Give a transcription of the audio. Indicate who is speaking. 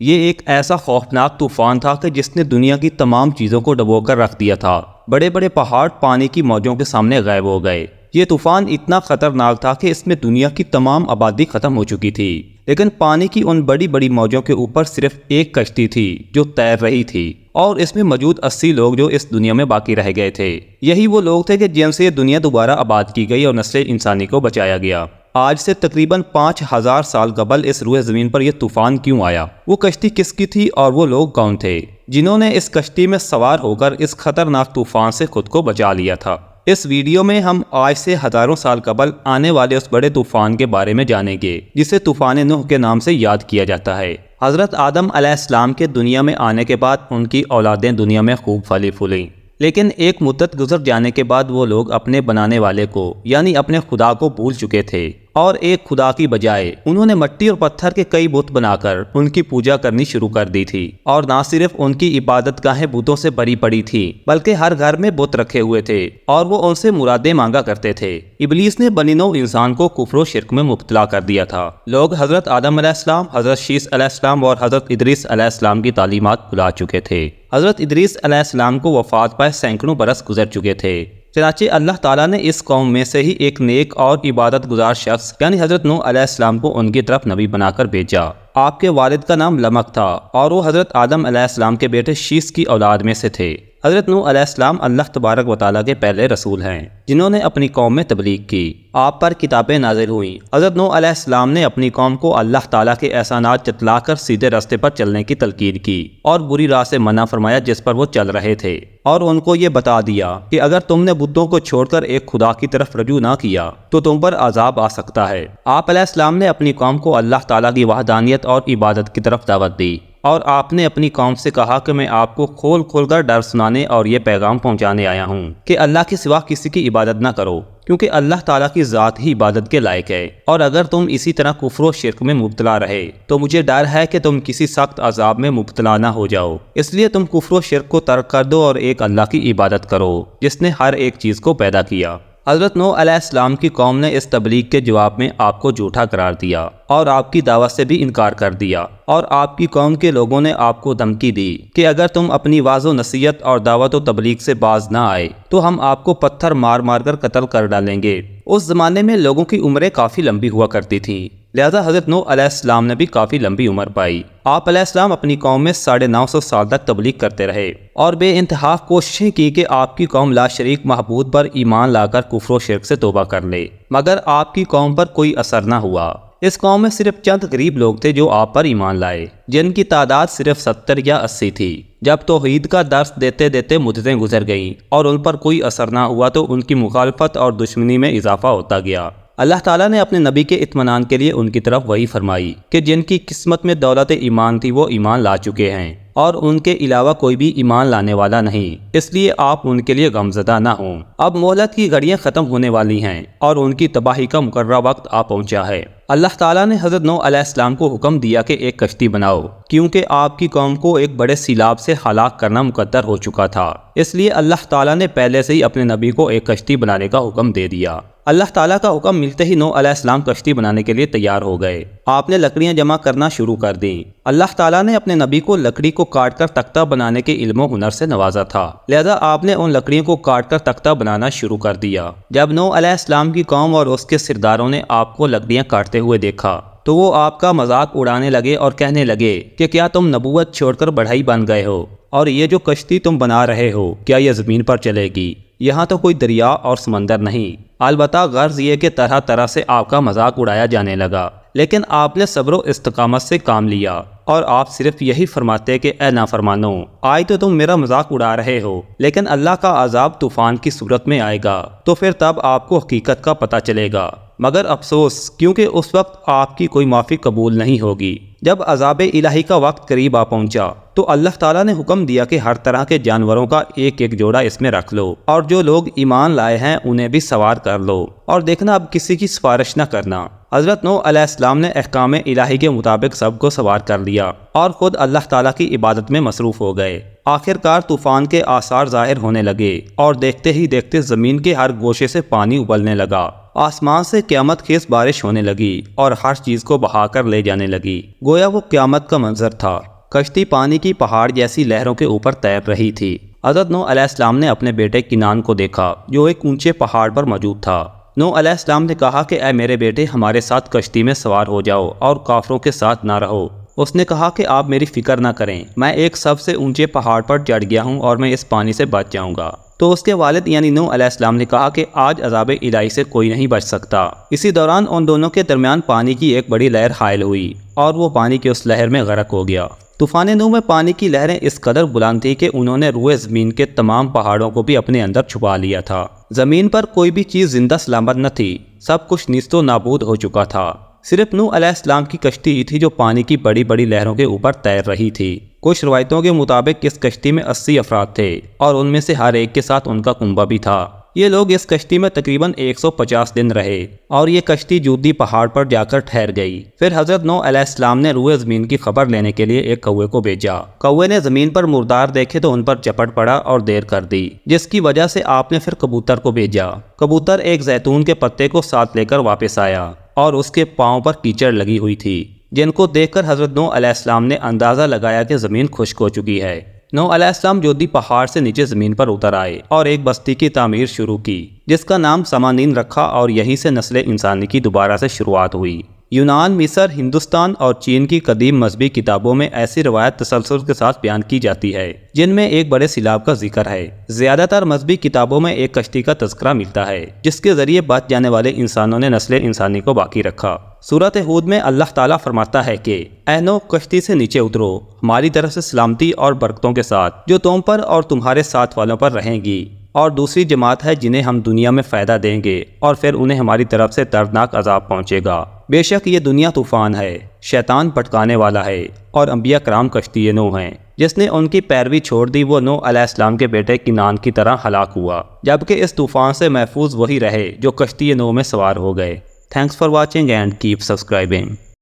Speaker 1: یہ ایک ایسا خوفناک طوفان تھا کہ جس نے دنیا کی تمام چیزوں کو ڈبو کر رکھ دیا تھا۔ بڑے بڑے پہاڑ پانی کی موجوں کے سامنے غائب ہو گئے۔ یہ طوفان اتنا خطرناک تھا کہ اس میں دنیا کی تمام آبادی ختم ہو چکی تھی، لیکن پانی کی ان بڑی بڑی موجوں کے اوپر صرف ایک کشتی تھی جو تیر رہی تھی، اور اس میں موجود 80 لوگ جو اس دنیا میں باقی رہ گئے تھے۔ یہی وہ لوگ تھے کہ جن سے یہ دنیا دوبارہ آباد کی گئی اور نسل انسانی کو بچایا گیا۔ آج سے تقریباً 5000 سال قبل اس روئے زمین پر یہ طوفان کیوں آیا؟ وہ کشتی کس کی تھی اور وہ لوگ کون تھے جنہوں نے اس کشتی میں سوار ہو کر اس خطرناک طوفان سے خود کو بچا لیا تھا؟ اس ویڈیو میں ہم آج سے ہزاروں سال قبل آنے والے اس بڑے طوفان کے بارے میں جانیں گے جسے طوفان نوح کے نام سے یاد کیا جاتا ہے۔ حضرت آدم علیہ السلام کے دنیا میں آنے کے بعد ان کی اولادیں دنیا میں خوب پھلی پھولیں، لیکن ایک مدت گزر جانے کے بعد وہ لوگ اپنے بنانے والے کو یعنی اپنے خدا کو بھول چکے تھے، اور ایک خدا کی بجائے انہوں نے مٹی اور پتھر کے کئی بت بنا کر ان کی پوجا کرنی شروع کر دی تھی۔ اور نہ صرف ان کی عبادت گاہیں بتوں سے بھری پڑی تھی، بلکہ ہر گھر میں بت رکھے ہوئے تھے اور وہ ان سے مرادیں مانگا کرتے تھے۔ ابلیس نے بنی نوع انسان کو کفر و شرک میں مبتلا کر دیا تھا۔ لوگ حضرت آدم علیہ السلام، حضرت شیث علیہ السلام اور حضرت ادریس علیہ السلام کی تعلیمات بھلا چکے تھے۔ حضرت ادریس علیہ السلام کو وفات پائے سینکڑوں برس گزر چکے تھے، چنانچہ اللہ تعالیٰ نے اس قوم میں سے ہی ایک نیک اور عبادت گزار شخص یعنی حضرت نوح علیہ السلام کو ان کی طرف نبی بنا کر بھیجا۔ آپ کے والد کا نام لمک تھا اور وہ حضرت آدم علیہ السلام کے بیٹے شیث کی اولاد میں سے تھے۔ حضرت نوح علیہ السلام اللہ تبارک و تعالیٰ کے پہلے رسول ہیں جنہوں نے اپنی قوم میں تبلیغ کی۔ آپ پر کتابیں نازل ہوئیں۔ حضرت نوح علیہ السلام نے اپنی قوم کو اللہ تعالیٰ کے احسانات جتلا کر سیدھے راستے پر چلنے کی تلقین کی اور بری راہ سے منع فرمایا جس پر وہ چل رہے تھے، اور ان کو یہ بتا دیا کہ اگر تم نے بتوں کو چھوڑ کر ایک خدا کی طرف رجوع نہ کیا تو تم پر عذاب آ سکتا ہے۔ آپ علیہ السلام نے اپنی قوم کو اللہ تعالیٰ کی وحدانیت اور عبادت کی طرف دعوت دی، اور آپ نے اپنی قوم سے کہا کہ میں آپ کو کھول کھول کر ڈر سنانے اور یہ پیغام پہنچانے آیا ہوں کہ اللہ کے سوا کسی کی عبادت نہ کرو، کیونکہ اللہ تعالیٰ کی ذات ہی عبادت کے لائق ہے، اور اگر تم اسی طرح کفر و شرک میں مبتلا رہے تو مجھے ڈر ہے کہ تم کسی سخت عذاب میں مبتلا نہ ہو جاؤ، اس لیے تم کفر و شرک کو ترک کر دو اور ایک اللہ کی عبادت کرو جس نے ہر ایک چیز کو پیدا کیا۔ حضرت نوح علیہ السلام کی قوم نے اس تبلیغ کے جواب میں آپ کو جھوٹا قرار دیا اور آپ کی دعوت سے بھی انکار کر دیا، اور آپ کی قوم کے لوگوں نے آپ کو دھمکی دی کہ اگر تم اپنی واضح و نصیحت اور دعوت و تبلیغ سے باز نہ آئے تو ہم آپ کو پتھر مار مار کر قتل کر ڈالیں گے۔ اس زمانے میں لوگوں کی عمریں کافی لمبی ہوا کرتی تھیں، لہذا حضرت نوح علیہ السلام نے بھی کافی لمبی عمر پائی۔ آپ علیہ السلام اپنی قوم میں 950 سال تک تبلیغ کرتے رہے اور بے انتہا کوششیں کی کہ آپ کی قوم لا شریک معبود پر ایمان لا کر کفر و شرک سے توبہ کر لے، مگر آپ کی قوم پر کوئی اثر نہ ہوا۔ اس قوم میں صرف چند غریب لوگ تھے جو آپ پر ایمان لائے، جن کی تعداد صرف 70 یا 80 تھی۔ جب توحید کا درس دیتے دیتے مدتیں گزر گئیں اور ان پر کوئی اثر نہ ہوا تو ان کی مخالفت اور دشمنی میں اضافہ ہوتا گیا۔ اللہ تعالیٰ نے اپنے نبی کے اطمینان کے لیے ان کی طرف وحی فرمائی کہ جن کی قسمت میں دولت ایمان تھی وہ ایمان لا چکے ہیں، اور ان کے علاوہ کوئی بھی ایمان لانے والا نہیں، اس لیے آپ ان کے لیے غمزدہ نہ ہوں۔ اب مہلت کی گھڑیاں ختم ہونے والی ہیں اور ان کی تباہی کا مقررہ وقت آ پہنچا ہے۔ اللہ تعالیٰ نے حضرت نوح علیہ السلام کو حکم دیا کہ ایک کشتی بناؤ، کیونکہ آپ کی قوم کو ایک بڑے سیلاب سے ہلاک کرنا مقدر ہو چکا تھا، اس لیے اللہ تعالیٰ نے پہلے سے ہی اپنے نبی کو ایک کشتی بنانے کا حکم دے دیا۔ اللہ تعالیٰ کا حکم ملتے ہی نوح علیہ السلام کشتی بنانے کے لیے تیار ہو گئے۔ آپ نے لکڑیاں جمع کرنا شروع کر دیں۔ اللہ تعالیٰ نے اپنے نبی کو لکڑی کو کاٹ کر تختہ بنانے کے علم و ہنر سے نوازا تھا، لہذا آپ نے ان لکڑیوں کو کاٹ کر تختہ بنانا شروع کر دیا۔ جب نوح علیہ السلام کی قوم اور اس کے سرداروں نے آپ کو لکڑیاں کاٹتے ہوئے دیکھا تو وہ آپ کا مذاق اڑانے لگے اور کہنے لگے کہ کیا تم نبوت چھوڑ کر بڑھائی بن گئے ہو، اور یہ جو کشتی تم بنا رہے ہو کیا یہ زمین پر چلے گی؟ یہاں تو کوئی دریا اور سمندر نہیں۔ البتہ غرض یہ کہ طرح طرح سے آپ کا مذاق اڑایا جانے لگا، لیکن آپ نے صبر و استقامت سے کام لیا، اور آپ صرف یہی فرماتے کہ اے نافرمانو، آج تو تم میرا مذاق اڑا رہے ہو، لیکن اللہ کا عذاب طوفان کی صورت میں آئے گا تو پھر تب آپ کو حقیقت کا پتہ چلے گا، مگر افسوس کیونکہ اس وقت آپ کی کوئی معافی قبول نہیں ہوگی۔ جب عذاب الہی کا وقت قریب آ پہنچا تو اللہ تعالیٰ نے حکم دیا کہ ہر طرح کے جانوروں کا ایک ایک جوڑا اس میں رکھ لو، اور جو لوگ ایمان لائے ہیں انہیں بھی سوار کر لو، اور دیکھنا اب کسی کی سفارش نہ کرنا۔ حضرت نوح علیہ السلام نے احکام الہی کے مطابق سب کو سوار کر لیا اور خود اللہ تعالیٰ کی عبادت میں مصروف ہو گئے۔ آخر کار طوفان کے آثار ظاہر ہونے لگے اور دیکھتے ہی دیکھتے زمین کے ہر گوشے سے پانی ابلنے لگا آسمان سے قیامت خیز بارش ہونے لگی اور ہر چیز کو بہا کر لے جانے لگی، گویا وہ قیامت کا منظر تھا۔ کشتی پانی کی پہاڑ جیسی لہروں کے اوپر تیر رہی تھی۔ حضرت نوح علیہ السلام نے اپنے بیٹے کنعان کو دیکھا جو ایک اونچے پہاڑ پر موجود تھا۔ نوح علیہ السلام نے کہا کہ اے میرے بیٹے، ہمارے ساتھ کشتی میں سوار ہو جاؤ اور کافروں کے ساتھ نہ رہو۔ اس نے کہا کہ آپ میری فکر نہ کریں، میں ایک سب سے اونچے پہاڑ پر چڑھ گیا ہوں اور میں اس پانی سے بچ جاؤں گا۔ تو اس کے والد یعنی نوح علیہ السلام نے کہا کہ آج عذاب الہی سے کوئی نہیں بچ سکتا۔ اسی دوران ان دونوں کے درمیان پانی کی ایک بڑی لہر حائل ہوئی اور وہ پانی کی اس لہر میں غرق ہو گیا۔ طوفان نوح میں پانی کی لہریں اس قدر بلند تھی کہ انہوں نے روئے زمین کے تمام پہاڑوں کو بھی اپنے اندر چھپا لیا تھا۔ زمین پر کوئی بھی چیز زندہ سلامت نہ تھی، سب کچھ نیست و نابود ہو چکا تھا۔ صرف نوح علیہ السلام کی کشتی ہی تھی جو پانی کی بڑی بڑی لہروں کے اوپر تیر رہی تھی۔ کچھ روایتوں کے مطابق اس کشتی میں 80 افراد تھے اور ان میں سے ہر ایک کے ساتھ ان کا کنبہ بھی تھا۔ یہ لوگ اس کشتی میں تقریباً 150 دن رہے اور یہ کشتی جودی پہاڑ پر جا کر ٹھہر گئی۔ پھر حضرت نوح علیہ السلام نے روئے زمین کی خبر لینے کے لیے ایک کوے کو بھیجا۔ کوے نے زمین پر مردار دیکھے تو ان پر چپٹ پڑا اور دیر کر دی، جس کی وجہ سے آپ نے پھر کبوتر کو بھیجا۔ کبوتر ایک زیتون کے پتے کو ساتھ لے کر واپس آیا اور اس کے پاؤں پر کیچڑ لگی ہوئی تھی، جن کو دیکھ کر حضرت نوح علیہ السلام نے اندازہ لگایا کہ زمین خشک ہو چکی ہے۔ نوح علیہ السلام جودی پہاڑ سے نیچے زمین پر اتر آئے اور ایک بستی کی تعمیر شروع کی جس کا نام سمانین رکھا، اور یہیں سے نسل انسانی کی دوبارہ سے شروعات ہوئی۔ یونان، مصر، ہندوستان اور چین کی قدیم مذہبی کتابوں میں ایسی روایت تسلسل کے ساتھ بیان کی جاتی ہے جن میں ایک بڑے سیلاب کا ذکر ہے۔ زیادہ تر مذہبی کتابوں میں ایک کشتی کا تذکرہ ملتا ہے جس کے ذریعے بچ جانے والے انسانوں نے نسل انسانی کو باقی رکھا۔ سورۃ ہود میں اللہ تعالیٰ فرماتا ہے کہ اے نوح، کشتی سے نیچے اترو ہماری طرف سے سلامتی اور برکتوں کے ساتھ جو تم پر اور تمہارے ساتھ والوں پر رہیں گی، اور دوسری جماعت ہے جنہیں ہم دنیا میں فائدہ دیں گے اور پھر انہیں ہماری طرف سے دردناک عذاب پہنچے گا۔ بے شک یہ دنیا طوفان ہے، شیطان بھٹکانے والا ہے، اور انبیاء کرام کشتی نوح ہیں۔ جس نے ان کی پیروی چھوڑ دی وہ نوح علیہ السلام کے بیٹے کنعان کی طرح ہلاک ہوا، جبکہ اس طوفان سے محفوظ وہی رہے جو کشتی نوح میں سوار ہو گئے۔ Thanks for watching and keep subscribing.